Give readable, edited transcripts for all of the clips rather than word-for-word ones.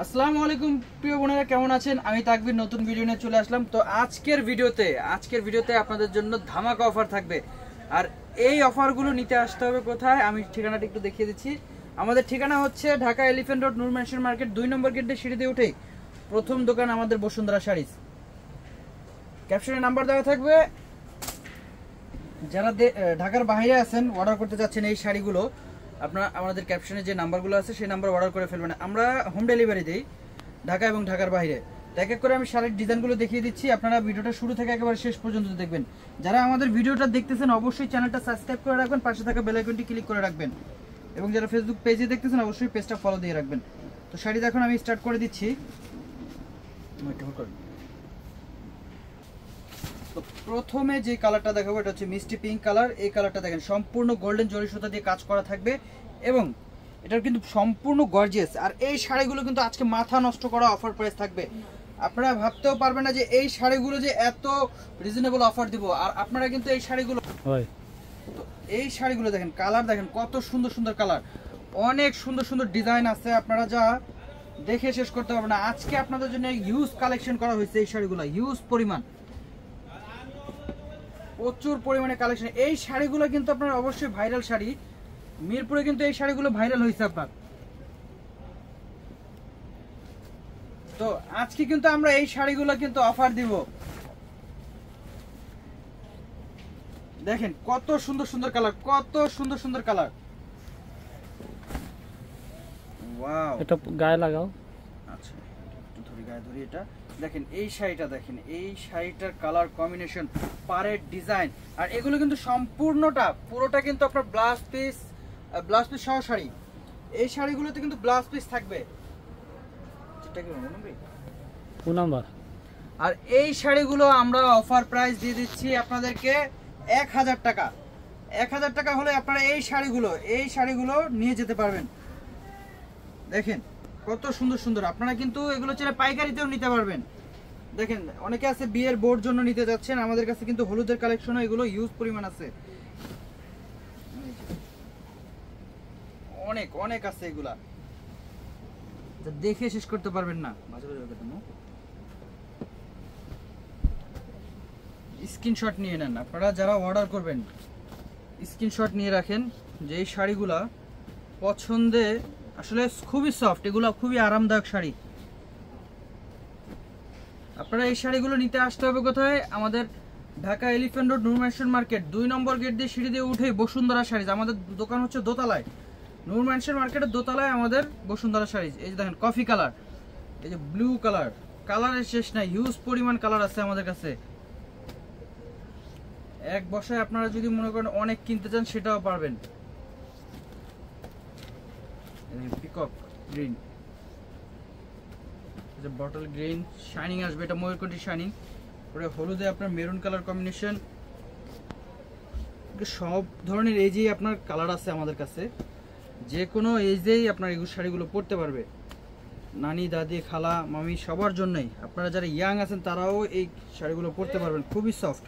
আসসালামু আলাইকুম প্রিয় বোনেরা, কেমন আছেন? আমি তাকবীর নতুন ভিডিও নিয়ে চলে আসলাম। তো আজকের ভিডিওতে আপনাদের জন্য ধামাকা অফার থাকবে। আর এই অফারগুলো নিতে আসতে হবে কোথায়, আমি ঠিকানাটা একটু দেখিয়ে দিচ্ছি। আমাদের ঠিকানা হচ্ছে ঢাকা এলিফ্যান্ট রোড নূর ম্যানশন মার্কেট 2 নম্বর গেটে সিঁড়িতে উঠেই প্রথম দোকান আমাদের বসুন্ধরা শাড়িজ। ক্যাপশনে নাম্বার দেওয়া থাকবে। যারা ঢাকার বাইরে আছেন, অর্ডার করতে যাচ্ছেন এই শাড়িগুলো, আপনারা আমাদের ক্যাপশনে যে নাম্বারগুলো আছে সেই নাম্বার অর্ডার করে ফেলবেন। আমরা হোম ডেলিভারি দিই ঢাকা এবং ঢাকার বাইরে। এক এক করে আমি শাড়ির ডিজাইনগুলো দেখিয়ে দিচ্ছি, আপনারা ভিডিওটা শুরু থেকে একেবারে শেষ পর্যন্ত দেখবেন। যারা আমাদের ভিডিওটা দেখতেছেন অবশ্যই চ্যানেলটা সাবস্ক্রাইব করে রাখবেন, পাশে থাকা বেল আইকনটি ক্লিক করে রাখবেন, এবং যারা ফেসবুক পেজে দেখতেছেন অবশ্যই পেজটা ফলো দিয়ে রাখবেন। তো শাড়ি দেখুন, আমি স্টার্ট করে দিচ্ছি। তো প্রথমে যে কালারটা দেখাবো এটা হচ্ছে মিষ্টি পিঙ্ক কালার। এই কালারটা দেখেন সম্পূর্ণ গোল্ডেন জরি সুতা দিয়ে কাজ করা থাকবে এবং এটার কিন্তু সম্পূর্ণ গর্জিয়াস। আর এই শাড়িগুলো কিন্তু আজকে মাথা নষ্ট করা অফার প্রাইস থাকবে। আপনারা ভাবতেও পারবেন না যে এই শাড়িগুলো যে এত রিজনেবল অফার দিব। আর আপনারা কিন্তু এই শাড়িগুলো এই শাড়িগুলো দেখেন, কালার দেখেন কত সুন্দর সুন্দর কালার, অনেক সুন্দর সুন্দর ডিজাইন আছে, আপনারা যা দেখে শেষ করতে পারবেন না। আজকে আপনাদের জন্য হিউজ কালেকশন করা হয়েছে এই শাড়িগুলো, হিউজ পরিমাণ, প্রচুর পরিমাণে কালেকশন। এই শাড়িগুলো কিন্তু আপনার অবশ্যই ভাইরাল শাড়ি, মিরপুরে কিন্তু এই শাড়িগুলো ভাইরাল হয়েছে আপনার। তো আজকে কিন্তু আমরা এই শাড়িগুলো কিন্তু অফার দিব। দেখেন কত সুন্দর সুন্দর কালার, কত সুন্দর সুন্দর কালার। ওয়াও, এটা গায়ে লাগাও। আচ্ছা একটু ধরি, গায়ে ধরি। এটা দেখেন, এই শাড়িটা দেখেন, এই শাড়িটার কালার কম্বিনেশন, পাড়ের ডিজাইন, আর এগুলো কিন্তু সম্পূর্ণটা পুরোটা কিন্তু আপনার ব্লাউজ পিস সহ শাড়ি। এই শাড়িগুলোতে কিন্তু ব্লাউজ পিস থাকবে। আর এই শাড়িগুলো আমরা অফার প্রাইস দিয়ে দিচ্ছি আপনাদেরকে 1000 টাকা। 1000 টাকা হলে আপনারা এই শাড়িগুলো নিয়ে যেতে পারবেন। দেখেন কত সুন্দর সুন্দর, আপনারা কিন্তু এগুলো চাইলে পাইকারিতেও নিতে পারবেন। দেখেন অনেকে আছে বিয়ের বোর জন্য নিতে যাচ্ছেন, আমাদের কাছে কিন্তু হলুদের কালেকশনও এগুলো ইউজ পরিমাণ আছে, অনেক অনেক আছে, এগুলা দেখে শেষ করতে পারবেন না। স্ক্রিনশট নিয়ে নেন, আপনারা যারা অর্ডার করবেন স্ক্রিনশট নিয়ে রাখেন যে এই শাড়িগুলা পছন্দে, আসলে খুবই সফট, এগুলো খুবই আরামদায়ক শাড়ি। আপনারা এই শাড়িগুলো নিতে আসতে হবে কোথায়? আমাদের ঢাকা এলিফ্যান্ট রোড নূর ম্যানশন মার্কেট 2 নম্বর গেট দিয়ে সিঁড়ি দিয়ে উঠে বসুন্ধরা শাড়িজ। আমাদের দোকান হচ্ছে দোতলায়, নূর ম্যানশন মার্কেটের দোতলায় আমাদের বসুন্ধরা শাড়িজ। এই যে দেখেন কফি কালার, এই যে ব্লু কালার, কালারের শেষ নাই, হিউজ পরিমাণ কালার আছে আমাদের কাছে। এক বসায় আপনারা যদি মনে করেন অনেক কিনতে চান সেটাও পারবেন। Peacock green, bottle green, shining আসবে, এটা ময়ূরকণ্ঠী শাইনিং। পরে হলুদে আপনার মেরুন কালার কম্বিনেশন, সব ধরনের এজেই আপনার কালার আছে আমাদের কাছে, যে কোনো এজেই আপনার এই শাড়িগুলো পরতে পারবে। নানি, দাদি, খালা, মামি সবার জন্যই। আপনারা যারা ইয়াং আছেন তারাও এই শাড়িগুলো পরতে পারবেন, খুবই সফট।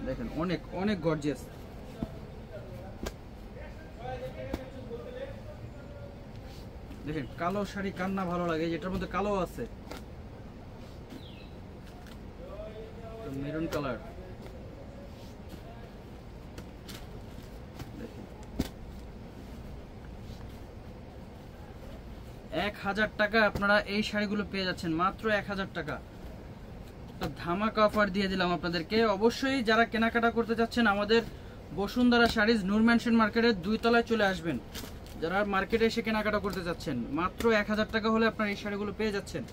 দেখেন অনেক অনেক গর্জিয়াস। দেখেন কালো শাড়ি কার না ভালো লাগে, যেটার মধ্যে কালো আছে, মেরুন কালার। দেখেন 1000 টাকা আপনারা এই শাড়িগুলো পেয়ে যাচ্ছেন, মাত্র 1000 টাকা। ধামাকা অফার দিয়ে দিলাম আপনাদেরকে। অবশ্যই যারা কেনাকাটা করতে যাচ্ছেন আমাদের বসুন্ধরা শাড়িজ নূর ম্যানশন মার্কেটের 2 তলায় চলে আসবেন। যারা মার্কেটে এসে কেনাকাটা করতে যাচ্ছেন মাত্র 1000 টাকা হলে আপনারা এই শাড়িগুলো পেয়ে যাচ্ছেন।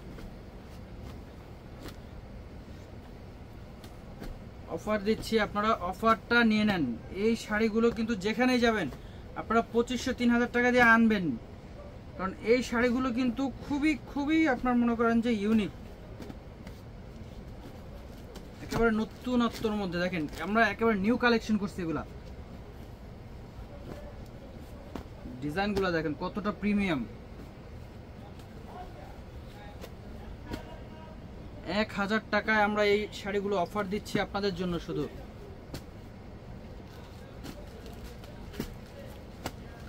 অফার দিচ্ছি, আপনারা অফারটা নিয়ে নেন। এই শাড়িগুলো কিন্তু যেখানেই যাবেন আপনারা 2500-3000 টাকা দিয়ে আনবেন, কারণ এই শাড়িগুলো কিন্তু খুবই খুবই আপনার মনে করেন যে ইউনিক, একেবারে নতুনত্বর মধ্যে। দেখেন আমরা একেবারে নিউ কালেকশন করছি, এগুলা ডিজাইনগুলো দেখেন কতটা প্রিমিয়াম। 1000 টাকায় আমরা এই শাড়িগুলো অফার দিচ্ছি আপনাদের জন্য শুধু।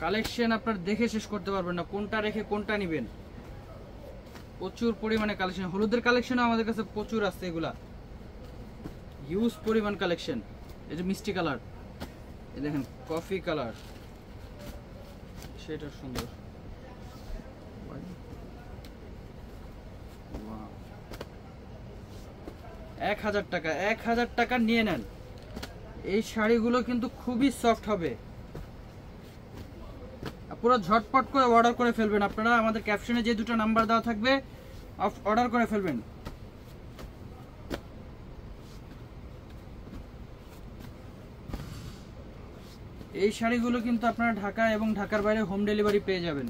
কালেকশন আপনার দেখে শেষ করতে পারবেন না, কোনটা রেখে কোনটা নেবেন। প্রচুর পরিমাণে কালেকশন, হলুদের কালেকশনও আমাদের কাছে প্রচুর আছে, এগুলা হিউজ পরিমাণ কালেকশন। এই যে মিষ্টি কালার, এই দেখেন কফি কালার, সেটা সুন্দর। 1000 টাকা, 1000 টাকা নিয়ে নেন। এই শাড়িগুলো কিন্তু খুবই সফট হবে, পুরো ঝটপট করে অর্ডার করে ফেলবেন আপনারা। আমাদের ক্যাপশনে যে দুটো নাম্বার দেওয়া থাকবে অর্ডার করে ফেলবেন। এই শাড়িগুলো কিন্তু আপনারা ঢাকা এবং ঢাকার বাইরে হোম ডেলিভারি পেয়ে যাবেন।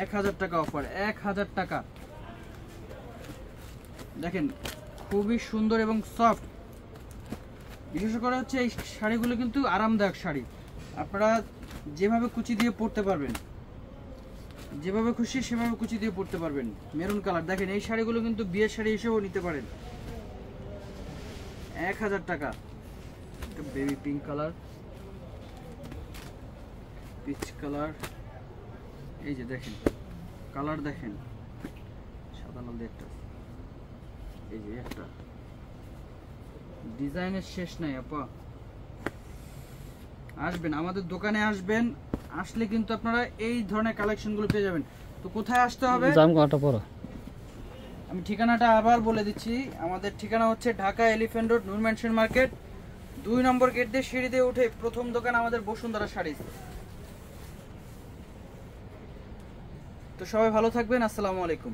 1000 টাকা অফার, 1000 টাকা। দেখেন খুবই সুন্দর এবং সফট, বিশেষ করে হচ্ছে এই শাড়িগুলো কিন্তু আরামদায়ক শাড়ি। আপনারা যেভাবে কুচি দিয়ে পরতে পারবেন, যেভাবে খুশি সেভাবে কুচি দিয়ে পরতে পারবেন। মেরুন কালার, দেখেন এই শাড়িগুলো কিন্তু বিয়ের শাড়ি হিসেবেও নিতে পারেন। 1000 টাকা। Baby pink colour, peach colour, এই যে দেখেন কালার, দেখেন সাদা লাল একটা, এই যে একটা ডিজাইনের শেষ নাই আপা। আসবেন আমাদের দোকানে, আসবেন, আসলে কিন্তু আপনারা এই ধরনের কালেকশনগুলো পেয়ে যাবেন। তো কোথায় আসতে হবে আমি ঠিকানাটা আবার বলে দিচ্ছি। আমাদের ঠিকানা হচ্ছে ঢাকা এলিফ্যান্ট রোড, নূর ম্যানশন মার্কেট, 2 নম্বর গেট দিয়ে সিঁড়ি দিয়ে উঠে প্রথম দোকান আমাদের বসুন্ধরা শাড়ি। তো সবাই ভালো থাকবেন, আসসালামু আলাইকুম।